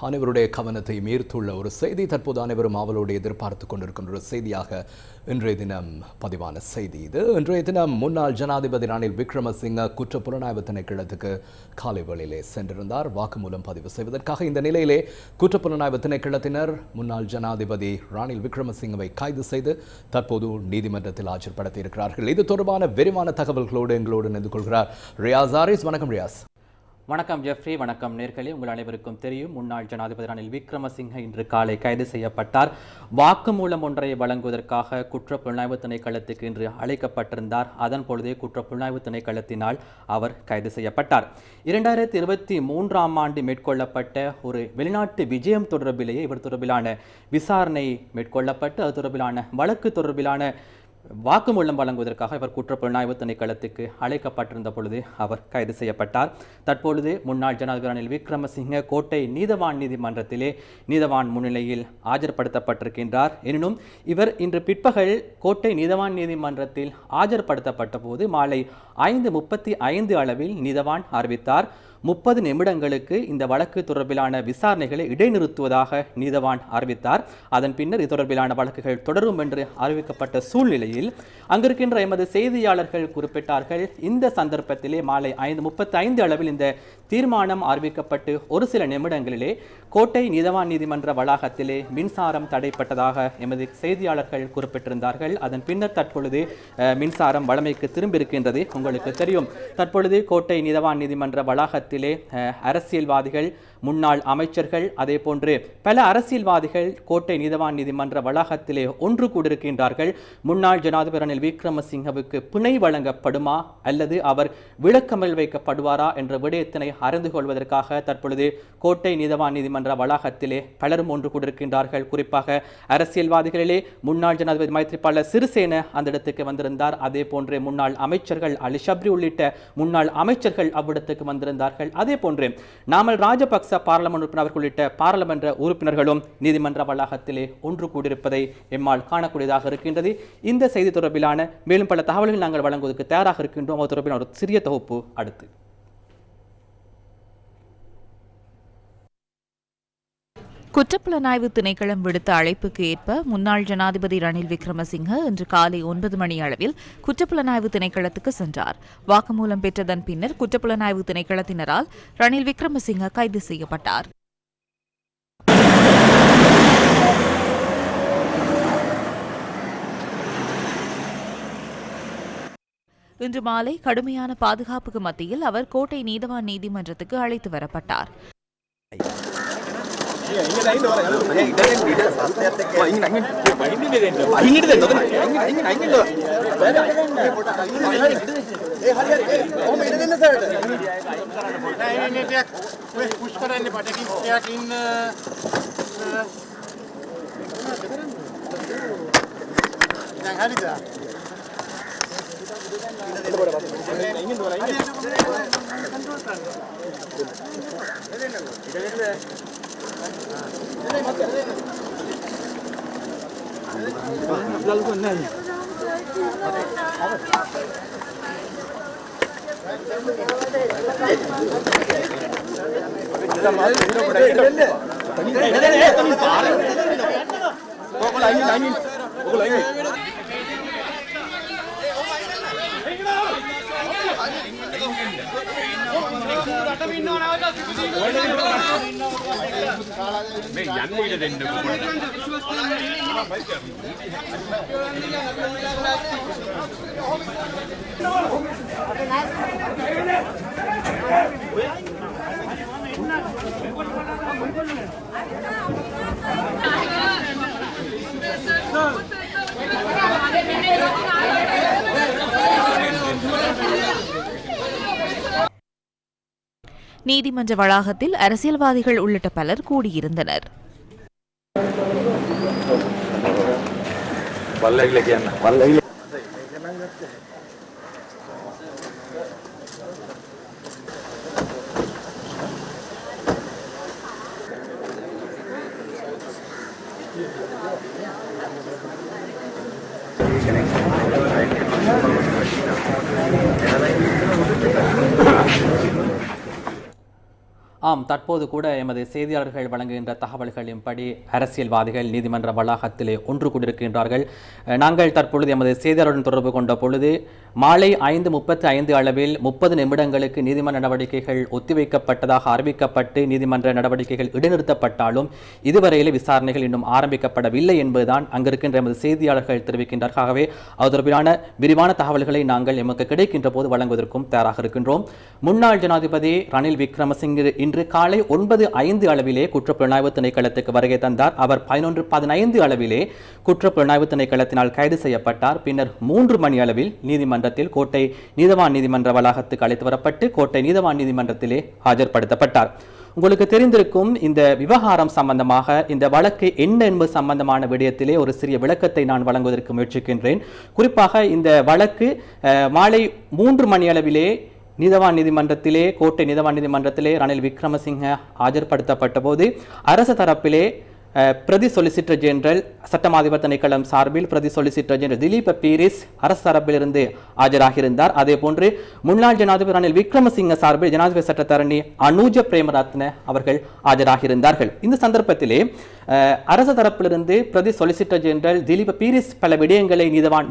அனைவருடைய கவனத்தை ஈர்த்துள்ள ஒரு செய்தி தற்போது அனைவரும் ஆவலோடு எதிர்பார்த்து கொண்டிருக்கின்ற ஒரு செய்தியாக இன்றைய தினம் பதிவான செய்தி இது. இன்றைய தினம் முன்னாள் ஜனாதிபதி ரணில் விக்ரமசிங்க குற்றப்புலனாய்வு திணைக்களத்துக்கு காலை வேளையிலே சென்றிருந்தார் வாக்குமூலம் பதிவு செய்வதற்காக. இந்த நிலையிலே குற்றப்புலனாய்வு திணைக்களத்தினர் முன்னாள் ஜனாதிபதி ரணில் விக்ரமசிங்கவை கைது செய்து தற்போது நீதிமன்றத்தில் ஆஜர்படுத்தி இருக்கிறார்கள். இது தொடர்பான விரிவான தகவல்களோடு எங்களோடு இணைந்து கொள்கிறார் ரியாஸ் ஆரிஸ். வணக்கம் ரியாஸ். வணக்கம் ஜெஃப்ரி, வணக்கம் நேர்களே. உங்கள் அனைவருக்கும் தெரியும், முன்னாள் ஜனாதிபதி ரணில் விக்ரமசிங்க இன்று காலை கைது செய்யப்பட்டார். வாக்குமூலம் ஒன்றை வழங்குவதற்காக குற்றப்புலனாய்வு திணைக்களத்துக்கு இன்று அழைக்கப்பட்டிருந்தார். அதன் பொழுதே குற்றப்புலனாய்வு திணைக்களத்தினால் அவர் கைது செய்யப்பட்டார். 2023ஆம் ஆண்டு மேற்கொள்ளப்பட்ட ஒரு வெளிநாட்டு விஜயம் தொடர்பிலேயே இவர் தொடர்பிலான விசாரணை மேற்கொள்ளப்பட்டு அது தொடர்பிலான வழக்கு தொடர்பிலான வாக்குமூலம் வழங்குவதற்காக இவர் குற்றப்புலனாய்வு திணைக்களத்துக்கு அழைக்கப்பட்டிருந்த பொழுது அவர் கைது செய்யப்பட்டார். தற்பொழுது முன்னாள் ஜனாதிபதி ரணில் விக்ரமசிங்க கோட்டை நீதவான் நீதிமன்றத்திலே நீதவான் முன்னிலையில் ஆஜர்படுத்தப்பட்டிருக்கின்றார். எனினும் இவர் இன்று பிற்பகல் கோட்டை நீதவான் நீதிமன்றத்தில் ஆஜர்படுத்தப்பட்ட போது மாலை 5:35 அளவில் நீதவான் அறிவித்தார் 30 நிமிடங்களுக்கு இந்த வழக்கு தொடர்பிலான விசாரணைகளை இடைநிறுத்துவதாக நீதவான் அறிவித்தார். அதன் பின்னர் இது தொடர்பிலான வழக்குகள் தொடரும் என்று அறிவிக்கப்பட்ட சூழ்நிலையில் அங்கிருக்கின்ற எமது செய்தியாளர்கள் குறிப்பிட்டார்கள், இந்த சந்தர்ப்பத்திலே மாலை 5:35 அளவில் இந்த தீர்மானம் அறிவிக்கப்பட்டு ஒரு சில நிமிடங்களிலே கோட்டை நீதவான் நீதிமன்ற வளாகத்திலே மின்சாரம் தடைப்பட்டதாக எமது செய்தியாளர்கள் குறிப்பிட்டிருந்தார்கள். அதன் பின்னர் தற்பொழுது மின்சாரம் வழமைக்கு திரும்பியிருக்கின்றது. உங்களுக்கு தெரியும், தற்பொழுது கோட்டை நீதவான் நீதிமன்ற வளாகத்திலே அரசியல்வாதிகள், முன்னாள் அமைச்சர்கள், அதே போன்று பல அரசியல்வாதிகள் கோட்டை நீதவான் நீதிமன்ற வளாகத்திலே ஒன்று கூடியிருக்கின்றார்கள். முன்னாள் ஜனாதிபதி ரணில் விக்ரமசிங்கவுக்கு பிணை வழங்கப்படுமா அல்லது அவர் விளக்கமல் வைக்கப்படுவாரா என்ற விடயத்தினை அறிந்து கொள்வதற்காக தற்பொழுது கோட்டை நீதவான் நீதிமன்ற வளாகத்திலே பலரும் ஒன்று கூடியிருக்கின்றார்கள். குறிப்பாக அரசியல்வாதிகளிலே முன்னாள் ஜனாதிபதி மைத்ரிபால சிறிசேன அந்த இடத்துக்கு வந்திருந்தார். அதே போன்று முன்னாள் அமைச்சர்கள் அலி ஷப்ரி உள்ளிட்ட முன்னாள் அமைச்சர்கள் அவ்விடத்துக்கு வந்திருந்தார்கள். அதே போன்று நாமல் ராஜபக்ச பாராளுமன்ற உறுப்பினர் உள்ளிட்ட பாராளுமன்ற உறுப்பினர்களும் நீதிமன்ற வளாகத்திலே ஒன்று கூடியிருப்பதை எம்மால் காணக்கூடியதாக இருக்கின்றது. இந்த செய்தி தொடர்பிலான மேலும் பல தகவல்கள் நாங்கள் வழங்குவதற்கு தயாராக இருக்கின்றோம். அது தொடர்பிலான ஒரு சிறிய தொகுப்பு அடுத்து. குற்றப்புலனாய்வு திணைக்களம் விடுத்த அழைப்புக்கு ஏற்ப முன்னாள் ஜனாதிபதி ரணில் விக்ரமசிங்க இன்று காலை 9 மணி அளவில் குற்றப்புலனாய்வு திணைக்களத்துக்கு சென்றார். வாக்குமூலம் பெற்றதன் பின்னர் குற்றப்புலனாய்வு திணைக்களத்தினரால் ரணில் விக்ரமசிங்க கைது செய்யப்பட்டார். இன்று மாலை கடுமையான பாதுகாப்புக்கு மத்தியில் அவர் கோட்டை நீதவான் நீதிமன்றத்துக்கு அழைத்து வரப்பட்டார். நீதிமன்ற வளாகத்தில் அரசியல்வாதிகள் உள்ளிட்ட பலர் கூடியிருந்தனர். ஆம், தற்போது கூட எமது செய்தியாளர்கள் வழங்குகின்ற தகவல்களின்படி அரசியல்வாதிகள் நீதிமன்ற வளாகத்திலே ஒன்று கூடியிருக்கின்றார்கள். நாங்கள் தற்பொழுது எமது செய்தியாளருடன் தொடர்பு கொண்ட பொழுது மாலை 5:35 அளவில் 30 நிமிடங்களுக்கு நீதிமன்ற நடவடிக்கைகள் ஒத்திவைக்கப்பட்டதாக அறிவிக்கப்பட்டு நீதிமன்ற நடவடிக்கைகள் இடைநிறுத்தப்பட்டாலும் இதுவரையிலே விசாரணைகள் இன்னும் ஆரம்பிக்கப்படவில்லை என்பதுதான் அங்கிருக்கின்ற எமது செய்தியாளர்கள் தெரிவிக்கின்றார்கள். ஆகவே அது தொடர்பிலான விரிவான தகவல்களை நாங்கள் எமக்கு கிடைக்கின்ற போது வழங்குவதற்கும் தயாராக இருக்கின்றோம். முன்னாள் ஜனாதிபதி ரணில் விக்ரமசிங்கே இன்று காலை 9:05 அளவிலே குற்றப்புலனாய்வு திணைக்களத்துக்கு வருகை தந்தார். அவர் 11:15 அளவிலே குற்றப்புலனாய்வு திணைக்களத்தினால் கைது செய்யப்பட்டார். பின்னர் 3 மணி அளவில் நீதிமன்றத்தில் கோட்டை நீதவான் நீதிமன்ற வளாகத்துக்கு அழைத்து வரப்பட்டு கோட்டை நீதவான் நீதிமன்றத்திலே ஆஜர்படுத்தப்பட்டார். உங்களுக்கு தெரிந்திருக்கும் இந்த விவகாரம் சம்பந்தமாக இந்த வழக்கு என்ன என்பது சம்பந்தமான விடயத்திலே ஒரு சிறிய விளக்கத்தை நான் வழங்குவதற்கு முயற்சிக்கின்றேன். குறிப்பாக இந்த வழக்கு மாலை 3 மணி அளவிலே நீதவான் நீதிமன்றத்திலே கோட்டை நீதவான் நீதிமன்றத்திலே ரணில் விக்ரமசிங்கே ஆஜர்படுத்தப்பட்ட போது அரசு தரப்பிலே பிரதி சொலிசிட்டர் ஜெனரல் சட்டமாதிபர் திணைக்களம் சார்பில் பிரதி சொலிசிட்டர் ஜெனரல் திலீப பீரிஸ் அரசு தரப்பிலிருந்து ஆஜராகியிருந்தார். அதே போன்று முன்னாள் ஜனாதிபதி ரணில் விக்ரமசிங்கே சார்பில் ஜனாதிபதி சட்டத்தரணி அனுஜ பிரேமரத்ன அவர்கள் ஆஜராகியிருந்தார்கள். இந்த சந்தர்ப்பத்திலே அரசு தரப்பிலிருந்து பிரதி சொலிசிட்டர் ஜெனரல் திலீப பீரிஸ் பல விடயங்களை நீதவான்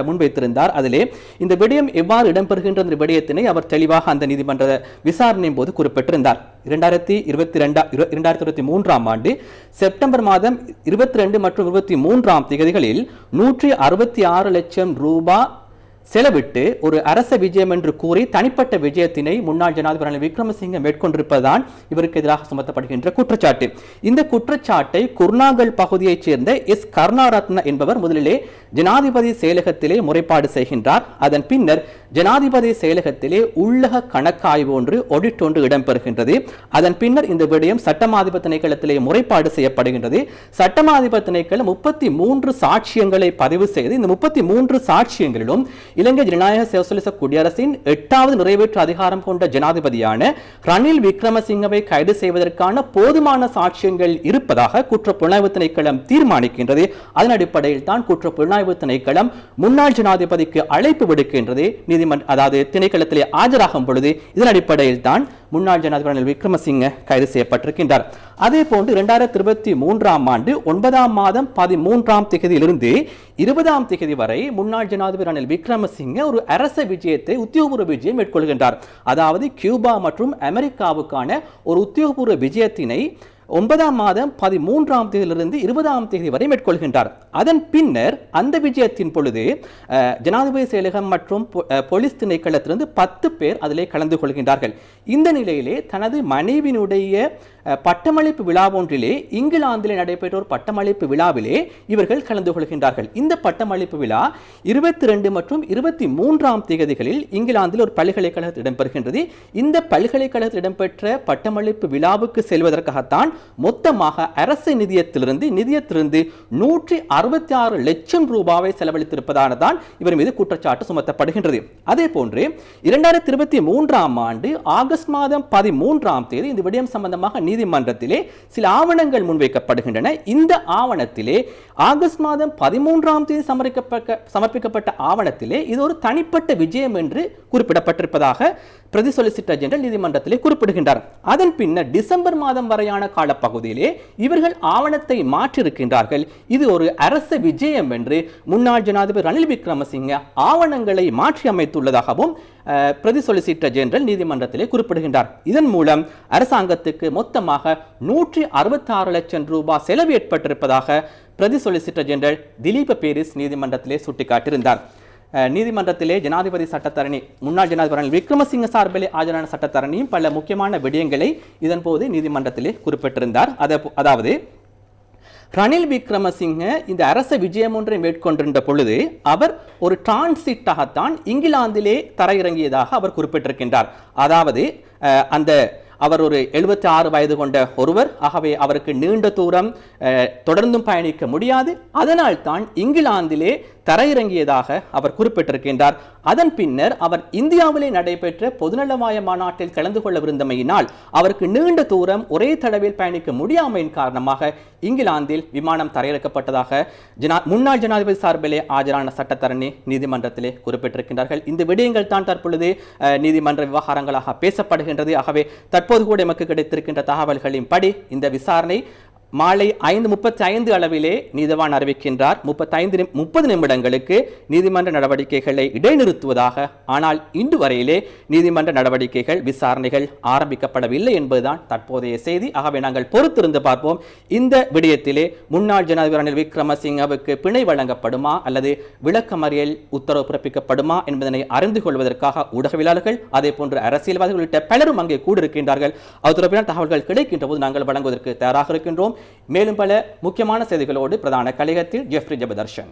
முன்வைத்திருந்தார். அதிலே இந்த விடயம் எவ்வாறு இடம்பெறுகின்ற விடயத்தினை அவர் தெளிவாக அந்த நீதிமன்ற விசாரணையின் போது குறிப்பிட்டிருந்தார். 2023 ஆண்டு செப்டம்பர் மாதம் 22 மற்றும் 23 தேதிகளில் 166 லட்சம் ரூபாய் செலவிட்டு ஒரு அரச விஜயம் என்று கூறி தனிப்பட்ட விஜயத்தினை முன்னாள் ஜனாதிபதி ரணில் விக்ரமசிங்கே மேற்கொண்டிருப்பதுதான் இவருக்கு எதிராக சுமத்தப்படுகின்ற குற்றச்சாட்டு. இந்த குற்றச்சாட்டை குர்நாகல் பகுதியைச் சேர்ந்த எஸ் கருணாரத்ன என்பவர் முதலிலே ஜனாதிபதி செயலகத்திலே முறைப்பாடு செய்கின்றார். அதன் பின்னர் ஜனாதிபதி செயலகத்திலே உள்ளக கணக்காய்வு ஒன்று ஆடிட் ஒன்று இடம்பெறுகின்றது. அதன் பின்னர் இந்த விடயம் சட்டமாதிபர் திணைக்களத்திலே முறைப்பாடு செய்யப்படுகின்றது. சட்டமாதிபர் திணைக்களம் 33 சாட்சியங்களை பதிவு செய்து இந்த 33 சாட்சியங்களிலும் இலங்கை ஜனநாயக சோசலிச குடியரசின் 8வது நிறைவேற்று அதிகாரம் கொண்ட ஜனாதிபதியான ரணில் விக்ரமசிங்கவை கைது செய்வதற்கான போதுமான சாட்சியங்கள் இருப்பதாக குற்றப்புலனாய்வு திணைக்களம் தீர்மானிக்கின்றது. அதன் அடிப்படையில் தான் குற்றப்புலனாய்வு திணைக்களம் முன்னாள் ஜனாதிபதிக்கு அழைப்பு விடுக்கின்றது. அதாவது திணைக்களத்திலே ஆஜராகும் பொழுது இதன் அடிப்படையில் தான் முன்னாள் ஜனாதிபதி ரணில் விக்ரமசிங்கே கைது செய்யப்பட்டிருக்கின்றார். அதே போன்று 2023 ஆண்டு 9 மாதம் 13 தேதியிலிருந்து 20 தேதி வரை முன்னாள் ஜனாதிபதி ரணில் விக்ரமசிங்கே ஒரு அரச விஜயத்தை உத்தியோகபூர்வ விஜயம் மேற்கொள்கின்றார். அதாவது கியூபா மற்றும் அமெரிக்காவுக்கான ஒரு உத்தியோகபூர்வ விஜயத்தினை 9 மாதம் 13 தேதியிலிருந்து 20 தேதி வரை மேற்கொள்கின்றார். அதன் பின்னர் அந்த விஜயத்தின் பொழுது ஜனாதிபதி செயலகம் மற்றும் போலீஸ் திணைக்களத்திலிருந்து 10 பேர் அதிலே கலந்து கொள்கின்றார்கள். இந்த நிலையிலே தனது மனைவியினுடைய பட்டமளிப்பு விழா ஒன்றிலே இங்கிலாந்திலே நடைபெற்ற ஒரு பட்டமளிப்பு விழாவிலே இவர்கள் கலந்து கொள்கின்றார்கள். இந்த பட்டமளிப்பு விழா 22 மற்றும் 23 தேதிகளில் இங்கிலாந்தில் ஒரு பல்கலைக்கழகத்தில் இடம்பெறுகின்றது. இந்த பல்கலைக்கழகத்தில் இடம்பெற்ற பட்டமளிப்பு விழாவுக்கு செல்வதற்காகத்தான் மொத்தமாக அரசு நிதியத்திலிருந்து 166 லட்சம் ரூபாவை செலவழித்திருப்பதானதான் இவர் மீது குற்றச்சாட்டு சுமத்தப்படுகின்றது. அதே போன்று 2023 ஆண்டு ஆகஸ்ட் மாதம் 13 தேதி இந்த விடயம் சம்பந்தமாக நீதிமன்றத்திலே சில ஆவணங்கள் முன்வைக்கப்படுகின்றன. இந்த ஆவணத்திலே ஆகஸ்ட் மாதம் 13 தேதி சமர்ப்பிக்கப்பட்ட ஆவணத்திலே இது ஒரு தனிப்பட்ட விஜயம் என்று குறிப்பிடப்பட்டிருப்பதாக பிரதி சொலிசிட்டர் ஜெனரல் நீதிமன்றத்திலே குறிப்பிடுகின்றார். அதன் பின்னர் டிசம்பர் மாதம் வரையான காலப்பகுதியிலே இவர்கள் ஆவணத்தை மாற்றியிருக்கின்றார்கள். இது ஒரு அரச விஜயம் என்று முன்னாள் ஜனாதிபதி ரணில் விக்ரமசிங்கே ஆவணங்களை மாற்றி அமைத்துள்ளதாகவும் பிரதி சொலிசிட்டர் ஜெனரல் நீதிமன்றத்திலே குறிப்பிடுகின்றார். இதன் மூலம் அரசாங்கத்துக்கு மொத்தமாக 166 லட்சம் ரூபாய் செலவு ஏற்பட்டிருப்பதாக பிரதி சொலிசிட்டர் ஜெனரல் திலீப பீரிஸ் நீதிமன்றத்திலே சுட்டிக்காட்டியிருந்தார். நீதிமன்றத்திலே ஜனாதிபதி சட்டத்தரணி முன்னாள் ஜனாதிபதி ரணில் விக்ரமசிங்கே சார்பிலே ஆஜரான சட்டத்தரணியும் பல முக்கியமான விடயங்களை இதன் போது நீதிமன்றத்திலே குறிப்பிட்டிருந்தார். அதாவது ரணில் விக்ரமசிங்கே இந்த அரச விஜயம் ஒன்றை மேற்கொண்டிருந்த பொழுது அவர் ஒரு டிரான்சிட்டாகத்தான் இங்கிலாந்திலே தரையிறங்கியதாக அவர் குறிப்பிட்டிருக்கின்றார். அதாவது அவர் ஒரு 76 வயது கொண்ட ஒருவர். ஆகவே அவருக்கு நீண்ட தூரம் தொடர்ந்தும் பயணிக்க முடியாது. அதனால் தான் இங்கிலாந்திலே தரையிறங்கியதாக அவர் குறிப்பிட்டிருக்கின்றார். அதன் பின்னர் அவர் இந்தியாவிலே நடைபெற்ற பொதுநலவாய மாநாட்டில் கலந்து கொள்ளவிருந்தமையினால் அவருக்கு நீண்ட தூரம் ஒரே தடவில் பயணிக்க முடியாமையின் காரணமாக இங்கிலாந்தில் விமானம் தரையிறக்கப்பட்டதாக முன்னாள் ஜனாதிபதி சார்பிலே ஆஜரான சட்டத்தரணி நீதிமன்றத்திலே குறிப்பிட்டிருக்கின்றார்கள். இந்த விடயங்கள் தான் தற்பொழுது நீதிமன்ற விவகாரங்களாக பேசப்படுகின்றது. ஆகவே தற்போது கூட எமக்கு கிடைத்திருக்கின்ற தகவல்களின் படி இந்த விசாரணை மாலை 5:35 அளவிலே நீதிவான் அறிவிக்கின்றார். 30 நிமிடங்களுக்கு நீதிமன்ற நடவடிக்கைகளை இடைநிறுத்துவதாக. ஆனால் இன்று வரையிலே நீதிமன்ற நடவடிக்கைகள் விசாரணைகள் ஆரம்பிக்கப்படவில்லை என்பதுதான் தற்போதைய செய்தி. ஆகவே நாங்கள் பொறுத்திருந்து பார்ப்போம். இந்த விடயத்திலே முன்னாள் ஜனாதிபதி ரணில் விக்ரமசிங்கவுக்கு பிணை வழங்கப்படுமா அல்லது விளக்கமறியல் உத்தரவு பிறப்பிக்கப்படுமா என்பதனை அறிந்து கொள்வதற்காக ஊடகவியலாளர்கள் அதே போன்று அரசியல்வாதிகள் உள்ளிட்ட பலரும் அங்கே கூடியிருக்கின்றார்கள். அது தொடர்பான தகவல்கள் கிடைக்கின்ற போது நாங்கள் வழங்குவதற்கு தயாராக இருக்கின்றோம். மேலும் பல முக்கியமான செய்திகளோடு பிரதான கலையகத்தில் ஜெஃப்ரி ஜெபதர்ஷன்.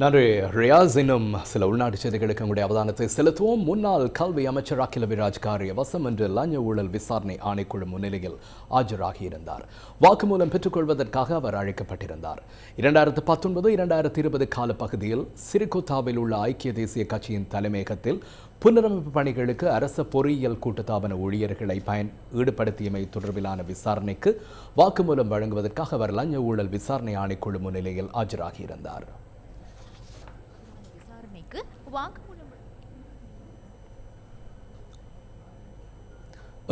நன்றி ரியாஸ். இன்னும் சில உள்நாட்டு செய்திகளுக்கு உங்களுடைய அவதானத்தை செலுத்துவோம். முன்னாள் கல்வி அமைச்சர் அகில விராஜ் காரியவசம் இன்று லஞ்ச ஊழல் விசாரணை ஆணைக்குழு முன்னிலையில் ஆஜராகியிருந்தார். வாக்குமூலம் பெற்றுக்கொள்வதற்காக அவர் அழைக்கப்பட்டிருந்தார். 2019-2020 காலப்பகுதியில் சிறிகொத்தாவில் உள்ள ஐக்கிய தேசிய கட்சியின் தலைமையகத்தில் புனரமைப்பு பணிகளுக்கு அரச பொறியியல் கூட்டுத்தாபன ஊழியர்களை ஈடுபடுத்தியமை தொடர்பிலான விசாரணைக்கு வாக்குமூலம் வழங்குவதற்காக அவர் லஞ்ச ஊழல் விசாரணை ஆணைக்குழு முன்னிலையில் ஆஜராகியிருந்தார்.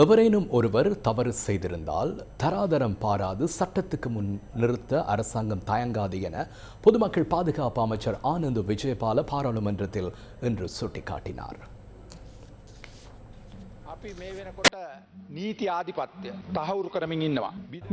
எவரேனும் ஒருவர் தவறு செய்திருந்தால் தராதரம் பாராது சட்டத்துக்கு முன் நிறுத்த அரசாங்கம் தயங்காது என பொதுமக்கள் பாதுகாப்பு அமைச்சர் ஆனந்த் விஜயபால பாராளுமன்றத்தில் இன்று சுட்டிக்காட்டினார்.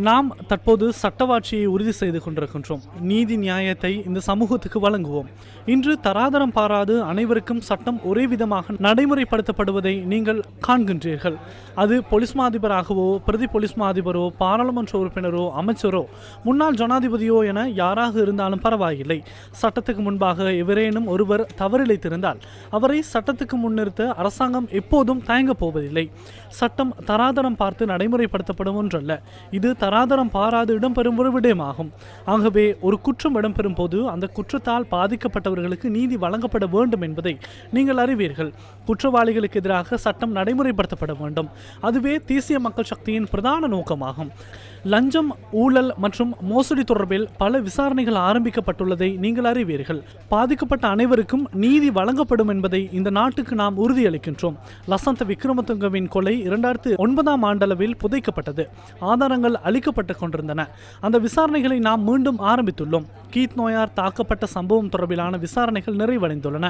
நாம் தற்போது சட்டவாட்சியை உறுதி செய்து கொண்டிருக்கின்றோம். நீதி நியாயத்தை இந்த சமூகத்துக்கு வழங்குவோம். இன்று தராதரம் பாராது அனைவருக்கும் சட்டம் ஒரே விதமாக நடைமுறைப்படுத்தப்படுவதை நீங்கள் காண்கின்றீர்கள். அது போலீஸ் மாதிபராகவோ பிரதி போலீஸ் மாதிபரோ பாராளுமன்ற உறுப்பினரோ அமைச்சரோ முன்னாள் ஜனாதிபதியோ என யாராக இருந்தாலும் பரவாயில்லை. சட்டத்துக்கு முன்பாக எவரேனும் ஒருவர் தவறிழைத்திருந்தால் அவரை சட்டத்துக்கு முன்னிறுத்த அரசாங்கம் எப்போதும் தயங்கப் போவதில்லை. சட்டம் தராதரம் பார்த்து நடைமுறைப்படுத்தப்படும் ஒன்றல்ல. இது தராதரம் பாராது இடம்பெறும் ஒரு விடயமாகும். ஆகவே ஒரு குற்றம் இடம்பெறும் போது அந்த குற்றத்தால் பாதிக்கப்பட்டவர்களுக்கு நீதி வழங்கப்பட வேண்டும் என்பதை நீங்கள் அறிவீர்கள். குற்றவாளிகளுக்கு எதிராக சட்டம் நடைமுறைப்படுத்தப்பட வேண்டும். அதுவே தேசிய மக்கள் சக்தியின் பிரதான நோக்கமாகும். லஞ்சம், ஊழல் மற்றும் மோசடி தொடர்பில் பல விசாரணைகள் ஆரம்பிக்கப்பட்டுள்ளதை நீங்கள் அறிவீர்கள். பாதிக்கப்பட்ட அனைவருக்கும் நீதி வழங்கப்படும் என்பதை இந்த நாட்டுக்கு நாம் உறுதியளிக்கின்றோம். லசந்த விக்ரமதுங்கவின் கொலை 2009ஆம் ஆண்டளவில் புதைக்கப்பட்டது. ஆதாரங்கள் அளிக்கப்பட்டுக் கொண்டிருந்தன. அந்த விசாரணைகளை நாம் மீண்டும் ஆரம்பித்துள்ளோம். கீத் நோயார் தாக்கப்பட்ட சம்பவம் தொடர்பிலான விசாரணைகள் நிறைவடைந்துள்ளன.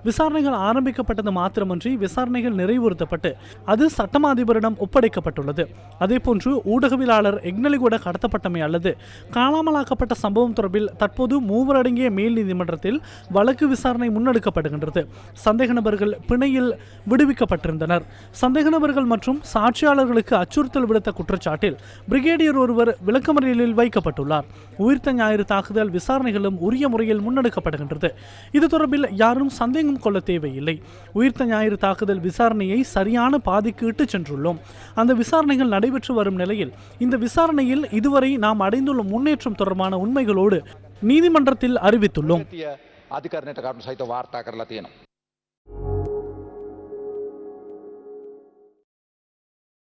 விசாரணைகள் ஆரம்பிக்கப்பட்டது மாத்திரமன்றி விசாரணைகள் நிறைவுறுத்தப்பட்டு அது சட்டமா அதிபரிடம் ஒப்படைக்கப்பட்டுள்ளது. அதேபோன்று ஊடகவியலாளர் எக்னலிகூட கடத்தப்பட்டமை அல்லது காணாமலாக்கப்பட்ட சம்பவம் தொடர்பில் தற்போது 3 அடங்கிய மேல் நீதிமன்றத்தில் வழக்கு விசாரணை முன்னெடுக்கப்படுகின்றது. சந்தேக நபர்கள் பிணையில் விடுவிக்கப்பட்டிருந்தனர். சந்தேக நபர்கள் மற்றும் சாட்சியாளர்களுக்கு அச்சுறுத்தல் விடுத்த குற்றச்சாட்டில் பிரிகேடியர் ஒருவர் விளக்கமறியலில் வைக்கப்பட்டுள்ளார். உயிர்த்த ஞாயிறு தாக்குதல் விசாரணைகளும் உரிய முறையில் முன்னெடுக்கப்படுகின்றது. இது தொடர்பில் யாரும் சந்தேகம் கொள்ள தேவையில்லை. உயிர்த்த ஞாயிறு தாக்குதல் விசாரணையை சரியான பாதைக்கு இட்டுச் சென்றுள்ளோம். அந்த விசாரணைகள் நடைபெற்று வரும் நிலையில் இந்த விசாரணையில் இதுவரை நாம் அடைந்துள்ள முன்னேற்றம் தொடர்பான உண்மைகளோடு நீதிமன்றத்தில் அறிவித்துள்ளோம்.